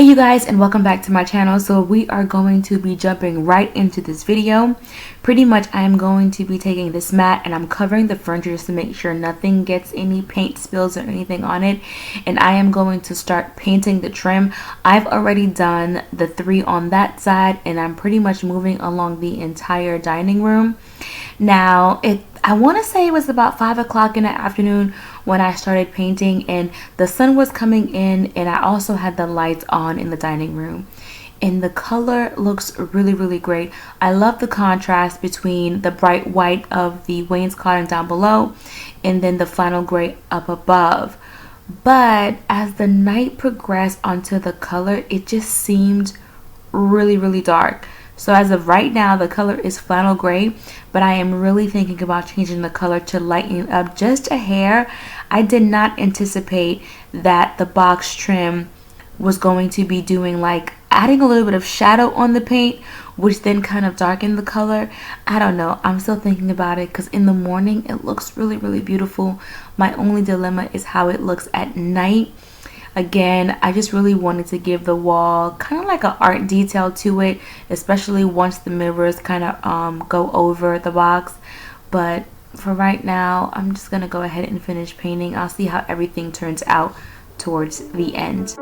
Hey you guys, and welcome back to my channel. So we are going to be jumping right into this video. Pretty much I am going to be taking this mat and I'm covering the furniture just to make sure nothing gets any paint spills or anything on it, and I am going to start painting the trim. I've already done the 3 on that side and I'm pretty much moving along the entire dining room. Now I want to say it was about 5 o'clock in the afternoon when I started painting, and the sun was coming in, and I also had the lights on in the dining room, and the color looks really great. I love the contrast between the bright white of the wainscoting down below and then the flannel gray up above. But as the night progressed onto the color, it just seemed really dark. So as of right now, the color is flannel gray, but I am really thinking about changing the color to lighten it up just a hair. I did not anticipate that the box trim was going to be doing like adding a little bit of shadow on the paint, which then kind of darkened the color. I don't know. I'm still thinking about it because in the morning it looks really beautiful. My only dilemma is how it looks at night. Again, I just really wanted to give the wall kind of like an art detail to it, especially once the mirrors kind of go over the box. But for right now, I'm just going to go ahead and finish painting. I'll see how everything turns out towards the end.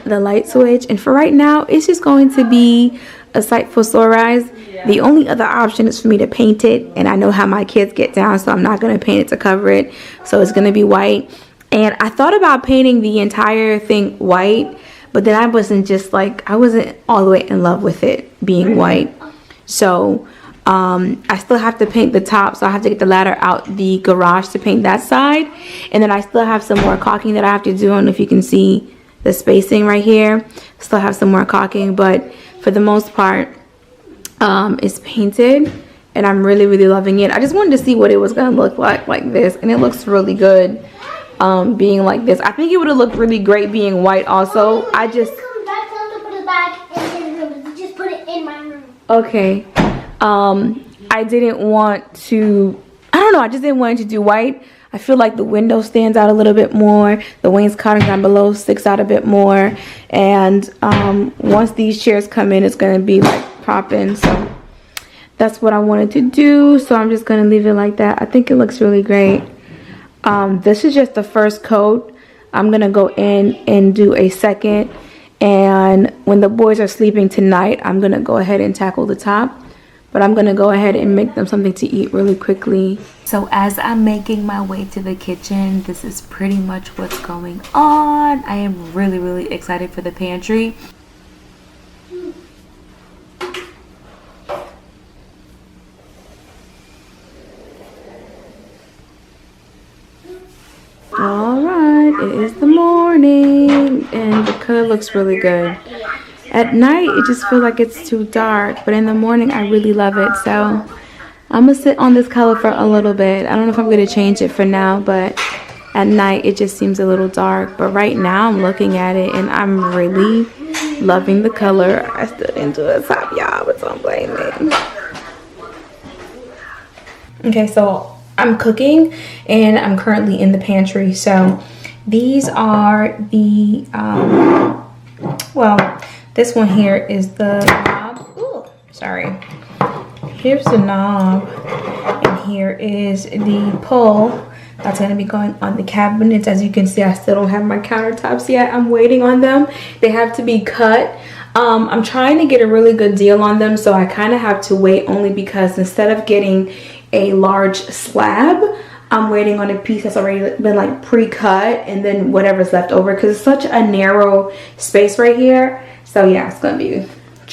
The light switch, and for right now it's just going to be a sight for sore eyes. The only other option is for me to paint it, and I know how my kids get down, so I'm not going to paint it to cover it, so it's going to be white. And I thought about painting the entire thing white, but then I wasn't all the way in love with it being white. So I still have to paint the top, so I have to get the ladder out the garage to paint that side, and then I still have some more caulking that I have to do. I don't know if you can see the spacing right here. Still have some more caulking, but for the most part it's painted and I'm really loving it. I just wanted to see what it was gonna look like this, and it looks really good being like this. I think it would have looked really great being white also. I just put it in my room. Okay. I didn't want to, I don't know, I just didn't want it to do white. I feel like the window stands out a little bit more. The wainscoting down below sticks out a bit more. And once these chairs come in, it's going to be like popping. So that's what I wanted to do. So I'm just going to leave it like that. I think it looks really great. This is just the first coat. I'm going to go in and do a second. And when the boys are sleeping tonight, I'm going to go ahead and tackle the top. But I'm going to go ahead and make them something to eat really quickly. So as I'm making my way to the kitchen, this is pretty much what's going on. I am really excited for the pantry. Alright, it is the morning and the color looks really good. At night, it just feels like it's too dark, but in the morning, I really love it. So I'm going to sit on this color for a little bit. I don't know if I'm going to change it for now, but at night, it just seems a little dark. But right now, I'm looking at it, and I'm really loving the color. I still didn't do a top, y'all, but don't blame me. Okay, so I'm cooking, and I'm currently in the pantry. So these are the, this one here is the knob. Ooh, sorry. Here's the knob, and here is the pull. That's going to be going on the cabinets. As you can see, I still don't have my countertops yet. I'm waiting on them. They have to be cut. I'm trying to get a really good deal on them, so I kind of have to wait only because instead of getting a large slab, I'm waiting on a piece that's already been like pre-cut and then whatever's left over, because it's such a narrow space right here. So yeah, it's gonna be,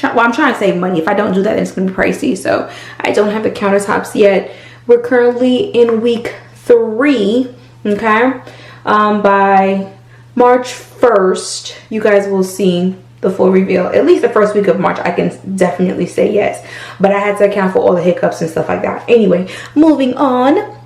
well, I'm trying to save money. If I don't do that, then it's gonna be pricey. So I don't have the countertops yet. We're currently in week 3, okay? By March 1st, you guys will see the full reveal. At least the first week of March, I can definitely say yes. But I had to account for all the hiccups and stuff like that. Anyway, moving on.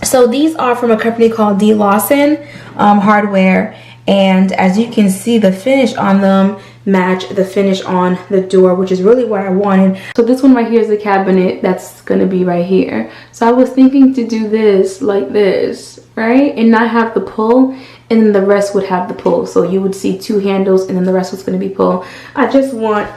So these are from a company called D. Lawson Hardware. And as you can see, the finish on them match the finish on the door, which is really what I wanted. So this one right here is the cabinet that's gonna be right here. So I was thinking to do this like this, right? And not have the pull, and then the rest would have the pull. So you would see 2 handles and then the rest was gonna be pull. I just wanted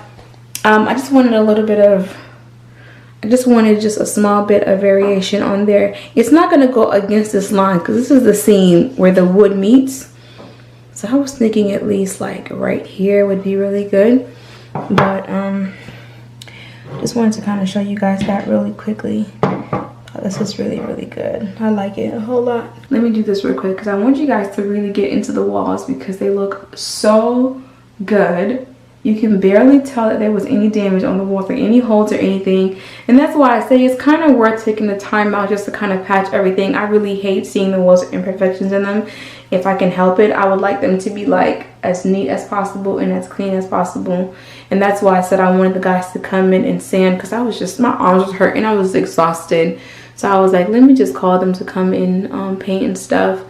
just a small bit of variation on there. It's not gonna go against this line because this is the seam where the wood meets. So I was thinking at least like right here would be really good. But just wanted to kind of show you guys that really quickly. This is really, really good. I like it a whole lot. Let me do this real quick because I want you guys to really get into the walls because they look so good. You can barely tell that there was any damage on the walls, like any holes or anything. And that's why I say it's kind of worth taking the time out just to kind of patch everything. I really hate seeing the walls with imperfections in them. If I can help it, I would like them to be like as neat as possible and as clean as possible. And that's why I said I wanted the guys to come in and sand because I was just, my arms was hurting. I was exhausted. So I was like, let me just call them to come in, paint and stuff.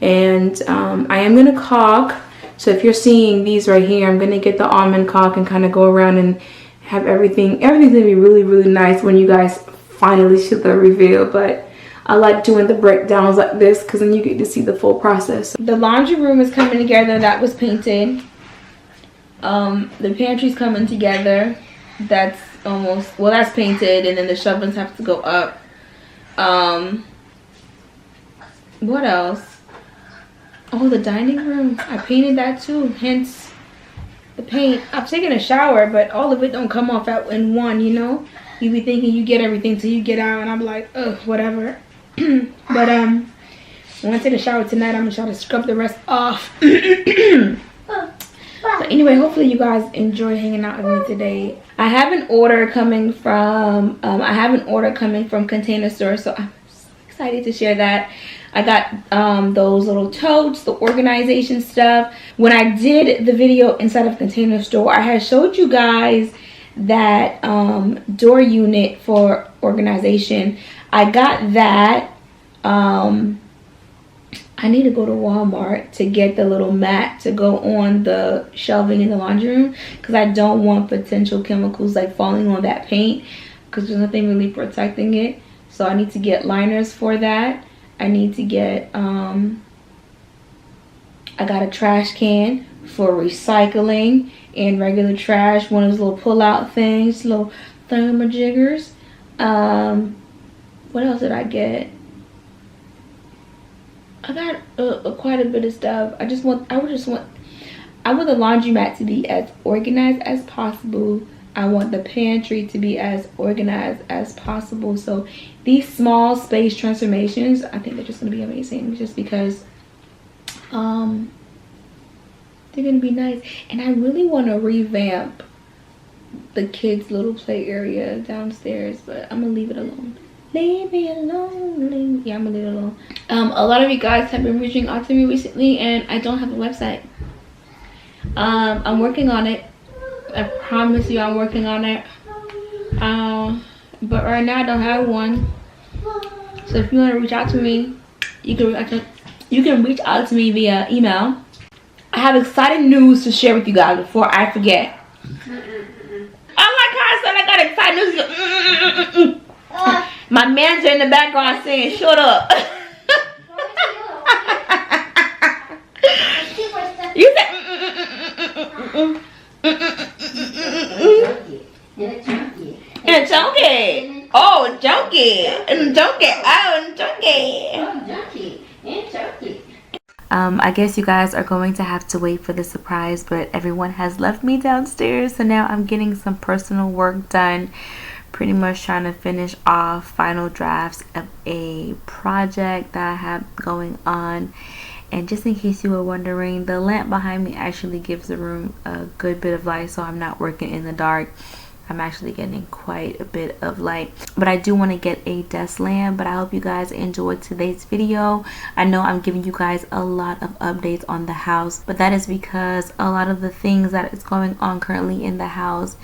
And I am going to caulk. So if you're seeing these right here, I'm going to get the almond caulk and kind of go around and have everything's going to be really, really nice when you guys finally see the reveal. But I like doing the breakdowns like this because then you get to see the full process. The laundry room is coming together. That was painted. The pantry's coming together. That's almost, well, that's painted, and then the shelvings have to go up. What else? Oh, the dining room. I painted that too. Hence the paint. I've taken a shower, but all of it don't come off in one, you know? You be thinking you get everything till you get out, and I'm like, ugh, whatever. But when I take a shower tonight, I'm gonna try to scrub the rest off. But anyway, hopefully you guys enjoy hanging out with me today. I have an order coming from Container Store, so I'm so excited to share that. I got those little totes, the organization stuff. When I did the video inside of Container Store, I had showed you guys that door unit for organization. I got that. I need to go to Walmart to get the little mat to go on the shelving in the laundry room because I don't want potential chemicals like falling on that paint because there's nothing really protecting it. So I need to get liners for that. I need to get I got a trash can for recycling and regular trash, one of those little pull out things, little thermojiggers. What else did I get? I got quite a bit of stuff. I want the laundromat to be as organized as possible. I want the pantry to be as organized as possible. So these small space transformations, I think they're just going to be amazing just because they're going to be nice. And I really want to revamp the kids' little play area downstairs, but I'm going to leave it alone. Leave me alone. Yeah, I'm gonna leave it alone. A lot of you guys have been reaching out to me recently, and I don't have a website. I'm working on it. I promise you, I'm working on it. But right now, I don't have one. So if you want to reach out to me, you can reach out to me via email. I have exciting news to share with you guys before I forget. Oh my God, son! I got exciting news. My manager in the background saying, "Shut up." You said, and junkie. Oh, junkie. And junkie. Oh, junkie. I guess you guys are going to have to wait for the surprise, but everyone has left me downstairs, so now I'm getting some personal work done. Pretty much trying to finish off final drafts of a project that I have going on. And just in case you were wondering, the lamp behind me actually gives the room a good bit of light, so I'm not working in the dark. I'm actually getting quite a bit of light. But I do want to get a desk lamp. But I hope you guys enjoyed today's video. I know I'm giving you guys a lot of updates on the house, but that is because a lot of the things that is going on currently in the house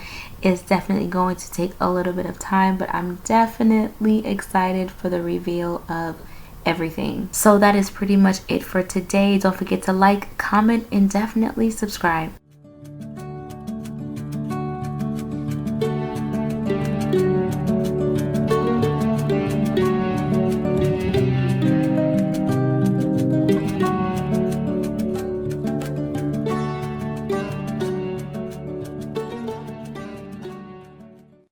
is definitely going to take a little bit of time. But I'm definitely excited for the reveal of everything. So that is pretty much it for today. Don't forget to like, comment, and definitely subscribe.